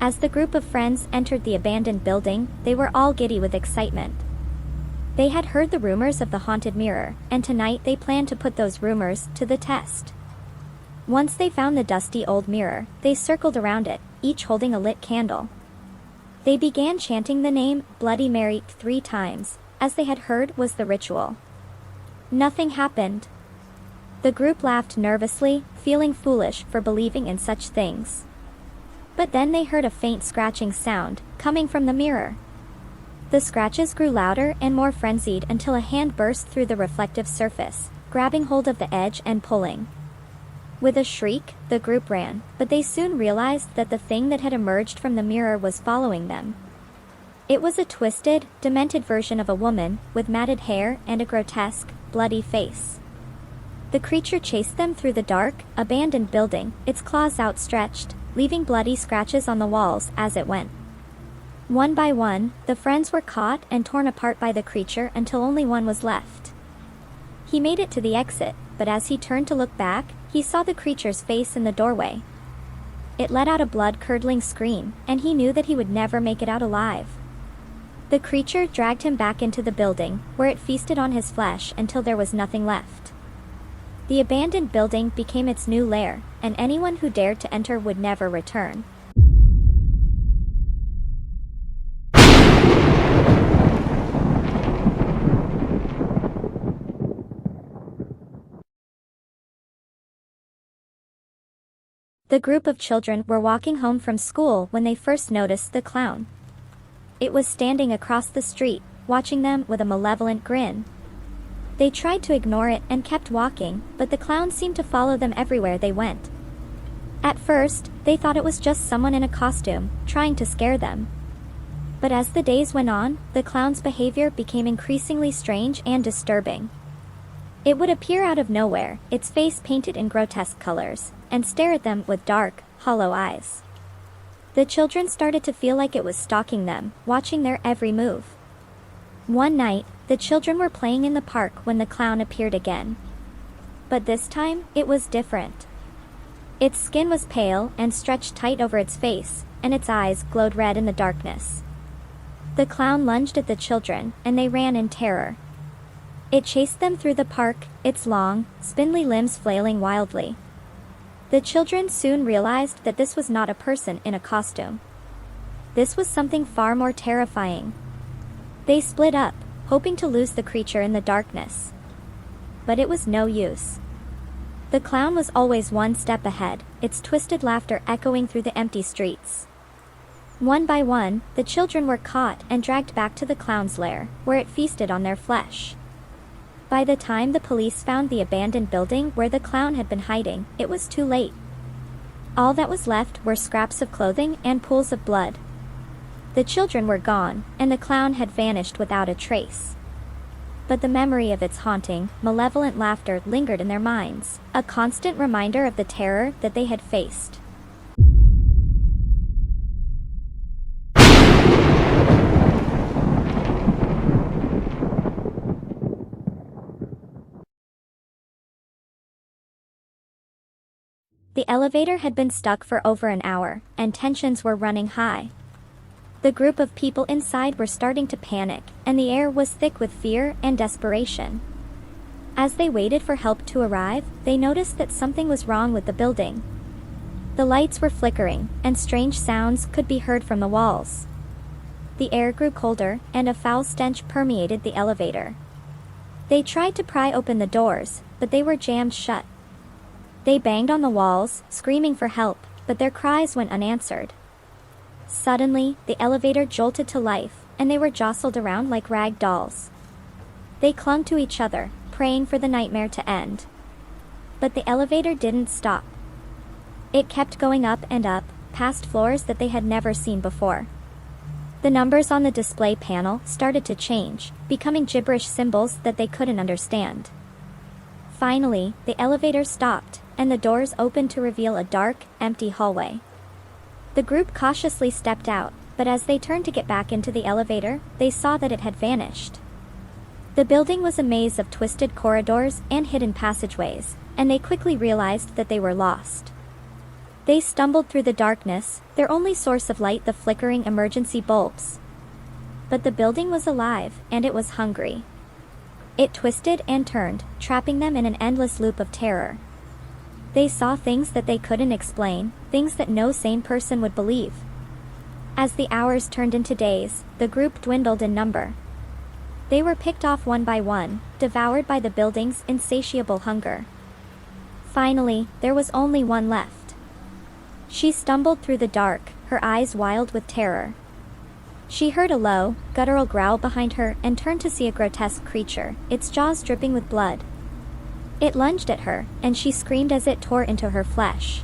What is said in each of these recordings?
As the group of friends entered the abandoned building, they were all giddy with excitement. They had heard the rumors of the haunted mirror, and tonight they planned to put those rumors to the test. Once they found the dusty old mirror, they circled around it, each holding a lit candle. They began chanting the name Bloody Mary 3 times, as they had heard was the ritual. Nothing happened. The group laughed nervously, feeling foolish for believing in such things. But then they heard a faint scratching sound, coming from the mirror. The scratches grew louder and more frenzied until a hand burst through the reflective surface, grabbing hold of the edge and pulling. With a shriek, the group ran, but they soon realized that the thing that had emerged from the mirror was following them. It was a twisted, demented version of a woman, with matted hair and a grotesque, bloody face. The creature chased them through the dark, abandoned building, its claws outstretched, leaving bloody scratches on the walls as it went. One by one, the friends were caught and torn apart by the creature until only one was left. He made it to the exit, but as he turned to look back, he saw the creature's face in the doorway. It let out a blood-curdling scream, and he knew that he would never make it out alive. The creature dragged him back into the building, where it feasted on his flesh until there was nothing left. The abandoned building became its new lair, and anyone who dared to enter would never return. The group of children were walking home from school when they first noticed the clown. It was standing across the street, watching them with a malevolent grin. They tried to ignore it and kept walking, but the clown seemed to follow them everywhere they went. At first, they thought it was just someone in a costume, trying to scare them. But as the days went on, the clown's behavior became increasingly strange and disturbing. It would appear out of nowhere, its face painted in grotesque colors, and stare at them with dark, hollow eyes. The children started to feel like it was stalking them, watching their every move. One night, the children were playing in the park when the clown appeared again. But this time, it was different. Its skin was pale and stretched tight over its face, and its eyes glowed red in the darkness. The clown lunged at the children, and they ran in terror. It chased them through the park, its long, spindly limbs flailing wildly. The children soon realized that this was not a person in a costume. This was something far more terrifying. They split up, hoping to lose the creature in the darkness. But it was no use. The clown was always one step ahead, its twisted laughter echoing through the empty streets. One by one, the children were caught and dragged back to the clown's lair, where it feasted on their flesh. By the time the police found the abandoned building where the clown had been hiding, it was too late. All that was left were scraps of clothing and pools of blood. The children were gone, and the clown had vanished without a trace. But the memory of its haunting, malevolent laughter lingered in their minds, a constant reminder of the terror that they had faced. The elevator had been stuck for over an hour, and tensions were running high. The group of people inside were starting to panic, and the air was thick with fear and desperation. As they waited for help to arrive, they noticed that something was wrong with the building. The lights were flickering, and strange sounds could be heard from the walls. The air grew colder, and a foul stench permeated the elevator. They tried to pry open the doors, but they were jammed shut. They banged on the walls, screaming for help, but their cries went unanswered. Suddenly, the elevator jolted to life, and they were jostled around like rag dolls. They clung to each other, praying for the nightmare to end. But the elevator didn't stop. It kept going up and up, past floors that they had never seen before. The numbers on the display panel started to change, becoming gibberish symbols that they couldn't understand. Finally, the elevator stopped, and the doors opened to reveal a dark, empty hallway. The group cautiously stepped out, but as they turned to get back into the elevator, they saw that it had vanished. The building was a maze of twisted corridors and hidden passageways, and they quickly realized that they were lost. They stumbled through the darkness, their only source of light the flickering emergency bulbs. But the building was alive, and it was hungry. It twisted and turned, trapping them in an endless loop of terror. They saw things that they couldn't explain, things that no sane person would believe. As the hours turned into days, the group dwindled in number. They were picked off one by one, devoured by the building's insatiable hunger. Finally, there was only one left. She stumbled through the dark, her eyes wild with terror. She heard a low, guttural growl behind her and turned to see a grotesque creature, its jaws dripping with blood. It lunged at her, and she screamed as it tore into her flesh.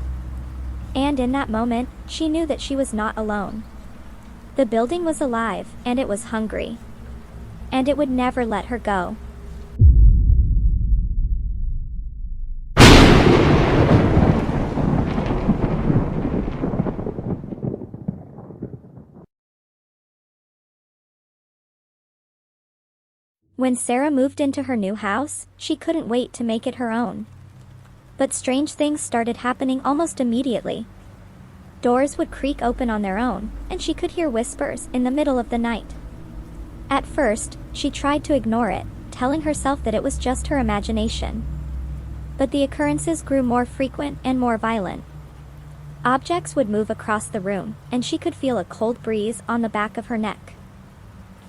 And in that moment, she knew that she was not alone. The building was alive, and it was hungry. And it would never let her go. When Sarah moved into her new house, she couldn't wait to make it her own. But strange things started happening almost immediately. Doors would creak open on their own, and she could hear whispers in the middle of the night. At first, she tried to ignore it, telling herself that it was just her imagination. But the occurrences grew more frequent and more violent. Objects would move across the room, and she could feel a cold breeze on the back of her neck.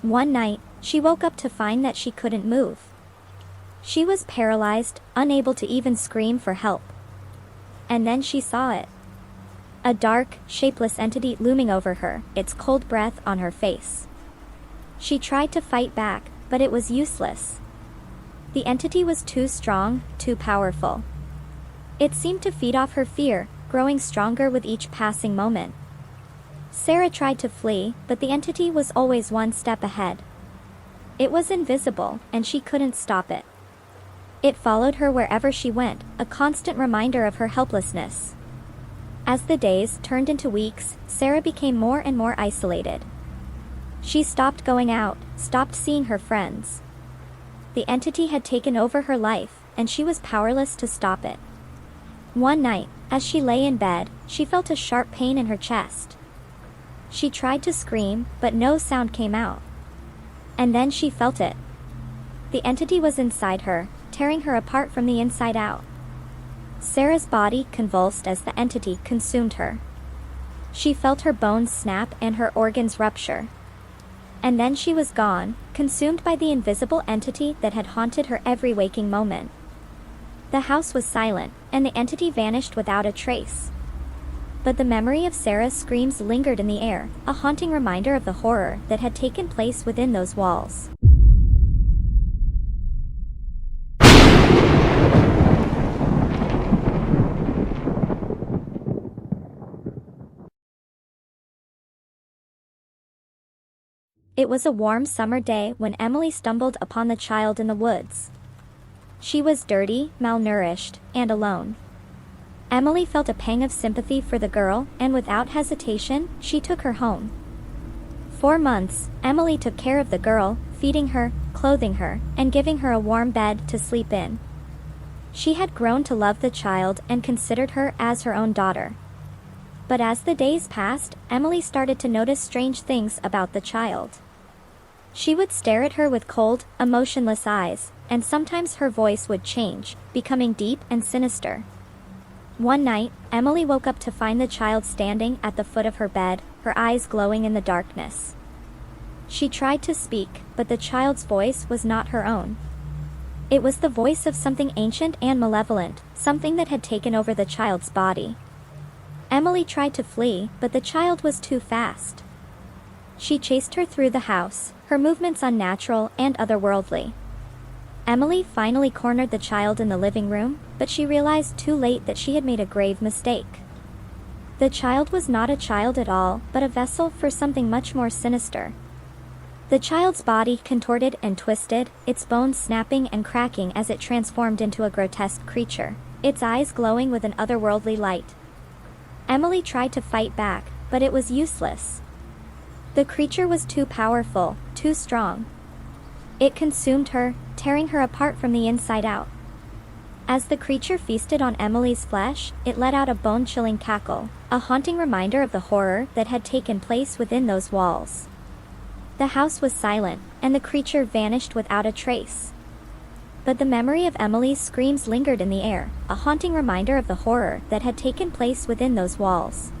One night, she woke up to find that she couldn't move. She was paralyzed, unable to even scream for help. And then she saw it. A dark, shapeless entity looming over her, its cold breath on her face. She tried to fight back, but it was useless. The entity was too strong, too powerful. It seemed to feed off her fear, growing stronger with each passing moment. Sarah tried to flee, but the entity was always one step ahead. It was invisible, and she couldn't stop it. It followed her wherever she went, a constant reminder of her helplessness. As the days turned into weeks, Sarah became more and more isolated. She stopped going out, stopped seeing her friends. The entity had taken over her life, and she was powerless to stop it. One night, as she lay in bed, she felt a sharp pain in her chest. She tried to scream, but no sound came out. And then she felt it. The entity was inside her, tearing her apart from the inside out. Sarah's body convulsed as the entity consumed her. She felt her bones snap and her organs rupture. And then she was gone, consumed by the invisible entity that had haunted her every waking moment. The house was silent, and the entity vanished without a trace. But the memory of Sarah's screams lingered in the air, a haunting reminder of the horror that had taken place within those walls. It was a warm summer day when Emily stumbled upon the child in the woods. She was dirty, malnourished, and alone. Emily felt a pang of sympathy for the girl, and without hesitation, she took her home. For months, Emily took care of the girl, feeding her, clothing her, and giving her a warm bed to sleep in. She had grown to love the child and considered her as her own daughter. But as the days passed, Emily started to notice strange things about the child. She would stare at her with cold, emotionless eyes, and sometimes her voice would change, becoming deep and sinister. One night, Emily woke up to find the child standing at the foot of her bed, her eyes glowing in the darkness. She tried to speak, but the child's voice was not her own. It was the voice of something ancient and malevolent, something that had taken over the child's body. Emily tried to flee, but the child was too fast. She chased her through the house, her movements unnatural and otherworldly. Emily finally cornered the child in the living room, but she realized too late that she had made a grave mistake. The child was not a child at all, but a vessel for something much more sinister. The child's body contorted and twisted, its bones snapping and cracking as it transformed into a grotesque creature, its eyes glowing with an otherworldly light. Emily tried to fight back, but it was useless. The creature was too powerful, too strong. It consumed her, tearing her apart from the inside out. As the creature feasted on Emily's flesh, it let out a bone-chilling cackle, a haunting reminder of the horror that had taken place within those walls. The house was silent, and the creature vanished without a trace. But the memory of Emily's screams lingered in the air, a haunting reminder of the horror that had taken place within those walls.